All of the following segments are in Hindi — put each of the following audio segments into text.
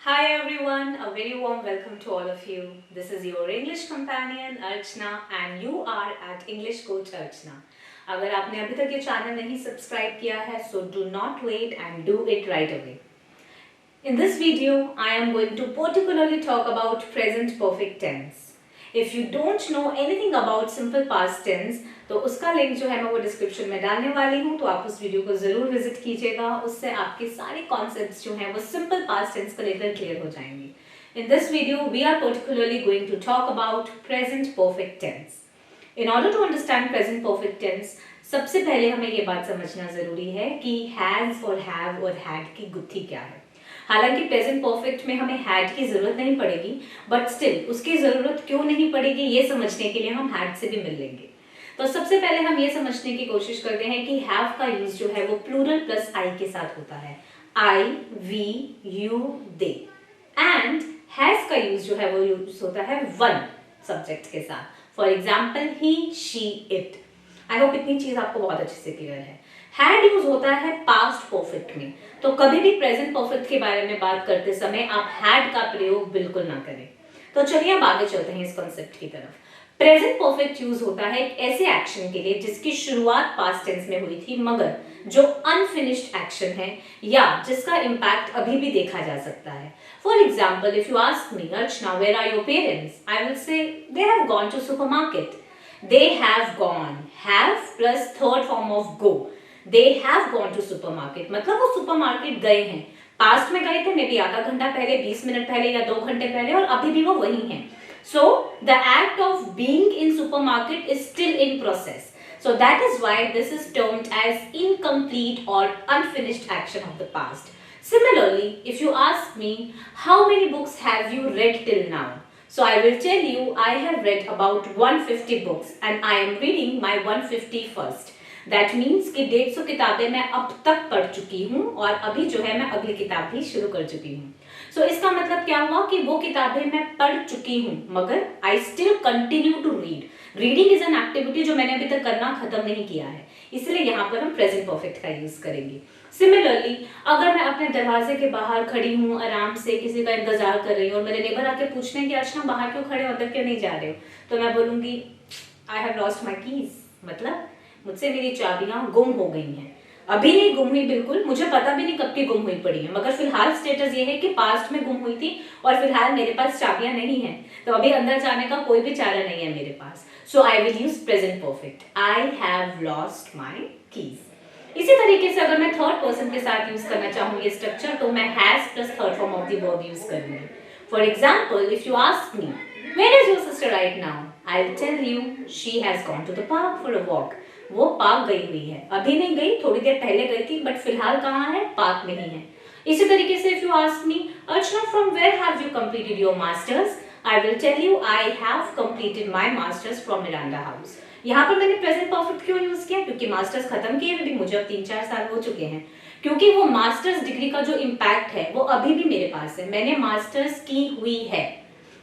Hi everyone, a very warm welcome to all of you. This is your English companion Archana and you are at English Coach Archana. अगर आपने अभी तक ये चैनल नहीं सब्सक्राइब किया है so do not wait and do it right away. In this video, I am going to particularly talk about present perfect tense. If you don't know anything about simple past tense, तो उसका लिंक जो है मैं वो डिस्क्रिप्शन में डालने वाली हूँ, तो आप उस वीडियो को जरूर विजिट कीजिएगा. उससे आपके सारे कॉन्सेप्ट्स जो हैं वो सिंपल पास्ट टेंस को लेकर क्लियर हो जाएंगे. In this video, we are particularly going to talk about present perfect tense. In order to understand present perfect tense, सबसे पहले हमें ये बात समझना जरूरी है कि has और have और had की गुत्थी क्या है. हालांकि प्रेजेंट परफेक्ट में हमें हैड की जरूरत नहीं पड़ेगी, बट स्टिल उसकी जरूरत क्यों नहीं पड़ेगी ये समझने के लिए हम हैड से भी मिल लेंगे. तो सबसे पहले हम ये समझने की कोशिश करते हैं कि हैव का यूज जो है वो प्लूरल प्लस आई के साथ होता है. I, we, you, they. And has का यूज जो है वो यूज होता है वन सब्जेक्ट के साथ. For example he, she, it. I hope इतनी चीज आपको बहुत अच्छे से क्लियर है. हैड यूज होता है पास्ट परफेक्ट में, तो कभी भी प्रेजेंट परफेक्ट के बारे में बात करते समय आप हैड का प्रयोग बिल्कुल ना करें. तो चलिए अब आगे चलते हैं इस कॉन्सेप्ट की तरफ. प्रेजेंट परफेक्ट यूज होता है एक ऐसे एक्शन के लिए जिसकी शुरुआत पास्ट टेंस में हुई थी मगर जो अनफिनिश्ड एक्शन है या जिसका इम्पैक्ट अभी भी देखा जा सकता है. For example, if you ask me Archana where are your parents, I will say they have gone to supermarket. They have gone. Have plus third form of go. They have gone to supermarket. मतलब वो सुपरमार्केट गए हैं. पास्ट में गए थे, मे बी आधा घंटा पहले, 20 मिनट पहले या 2 घंटे पहले, और अभी भी वो वही हैं. So the act of being in supermarket is still in process. So that is why this is termed as incomplete or unfinished action of the past. Similarly, if you ask me, how many books have you read till now? So I will tell you, I have read about 150 books and I am reading my 151st. That means कि 150 किताबें मैं अब तक पढ़ चुकी हूँ और अभी जो है मैं अगली किताब भी शुरू कर चुकी हूँ. So इसका मतलब क्या हुआ कि वो किताबें मैं पढ़ चुकी हूँ मगर I still continue to read. Reading is an activity जो मैंने अभी तक करना खत्म नहीं किया है, इसलिए यहाँ पर हम प्रेजेंट परफेक्ट का यूज करेंगे. सिमिलरली, अगर मैं अपने दरवाजे के बाहर खड़ी हूँ, आराम से किसी का इंतजार कर रही हूँ और मेरे नेबर आके पूछने हैं कि अर्चना बाहर क्यों खड़े हो, अंदर क्यों नहीं जा रहे हो, तो मैं बोलूंगी आई हैव लॉस्ट माई कीज. मतलब मुझसे मेरी चाबियां गुम हो गई हैं. अभी नहीं गुम हुई बिल्कुल, मुझे पता भी नहीं कब की गुम हुई पड़ी है, मगर फिलहाल स्टेटस ये है कि पास्ट में गुम हुई थी और फिलहाल मेरे पास चाबियां नहीं है, तो अभी अंदर जाने का कोई भी चारा नहीं है मेरे पास. So I will use present perfect. I have lost my keys. इसी तरीके से अगर मैं थर्ड पर्सन के साथ यूज करना चाहूँ ये स्ट्रक्चर, तो मैं has plus third form of the verb use करूंगी. For example, if you ask me where is your sister right now, I will tell you she has gone to the park for a walk. वो पार्क गई हुई है, अभी नहीं गई, थोड़ी देर पहले गई थी, बट फिलहाल कहाँ है, पार्क में ही है. इसी तरीके से if you ask me Archana from where have you completed your masters, I will tell you I have completed my masters from Miranda House. यहाँ पर मैंने प्रेजेंट परफेक्ट क्यों यूज किया, क्योंकि मास्टर्स खत्म किए हुए भी मुझे अब 3-4 साल हो चुके हैं, क्योंकि वो मास्टर्स डिग्री का जो इम्पैक्ट है वो अभी भी मेरे पास है, मैंने मास्टर्स की हुई है,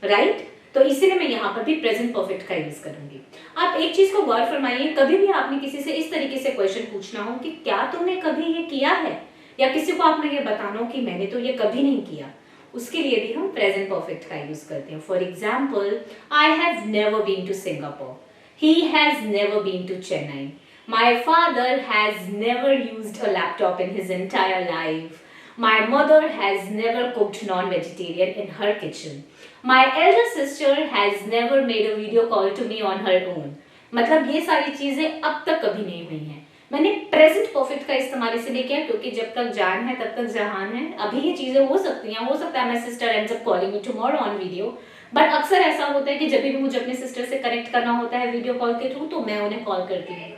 राइट. तो इसीलिए मैं यहाँ पर भी प्रेजेंट परफेक्ट का यूज करूंगी. आप एक चीज को गौर फरमाइए, कभी भी आपने किसी से इस तरीके से क्वेश्चन पूछना हो कि क्या तुमने कभी ये किया है, या किसी को आपने ये बताना हो कि मैंने तो ये कभी नहीं किया, उसके लिए भी हम प्रेजेंट परफेक्ट का यूज करते हैं. For example, I have never been to Singapore. He has never been to Chennai. My father has never used a laptop in his entire life. My mother has never cooked non-vegetarian in her kitchen. My elder sister has never made a video call to me on her own. मतलब ये सारी चीजें अब तक कभी नहीं हुई हैं. मैंने प्रेजेंट परफेक्ट का इस्तेमाल इसलिए किया क्योंकि जब तक जान है तब तक जहान है. अभी ये चीजें हो सकती हैं, हो सकता है my sister ends up calling me tomorrow on video, but अक्सर ऐसा होता है कि जब भी मुझे अपने सिस्टर से कनेक्ट करना होता है वीडियो कॉल के थ्रू, तो मैं उन्हें कॉल करती हूँ.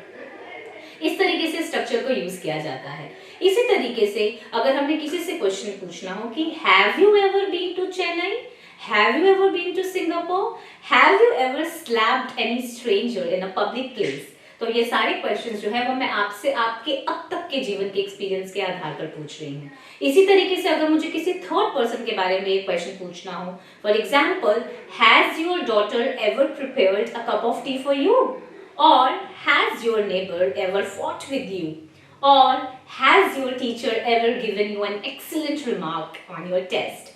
इस तरीके से स्ट्रक्चर को यूज किया जाता है. इसी तरीके से अगर हमने किसी से क्वेश्चन पूछना हो कि have you ever been to Chennai, have you ever been to Singapore, have you ever slapped any stranger in a public place, तो ये सारे क्वेश्चंस जो है वो मैं आपसे आपके अब तक के जीवन के एक्सपीरियंस के आधार पर पूछ रही हूँ. इसी तरीके से अगर मुझे किसी थर्ड पर्सन के बारे में एक क्वेश्चन पूछना हो, for example, has your daughter ever prepared a cup of tea for you, और has your neighbour ever fought with you, और has your teacher ever given you an excellent remark on your test.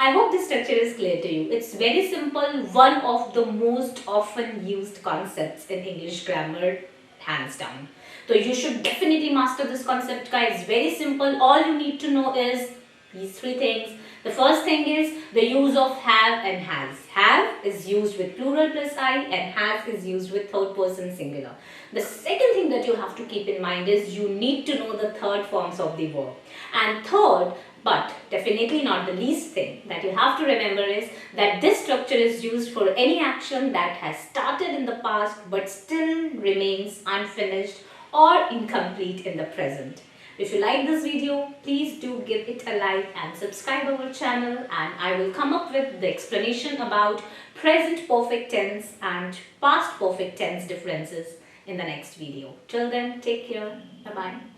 I hope this structure is clear to you. It's very simple, one of the most often used concepts in English grammar, hands down. So you should definitely master this concept, guys. Very simple. All you need to know is these three things. The first thing is the use of have and has. Have is used with plural plus I and has is used with third person singular. The second thing that you have to keep in mind is you need to know the third forms of the verb. And third, but definitely not the least thing that you have to remember is that this structure is used for any action that has started in the past but still remains unfinished or incomplete in the present. If you like this video, please do give it a like and subscribe our channel, and I will come up with the explanation about present perfect tense and past perfect tense differences in the next video. Till then, take care. Bye-bye.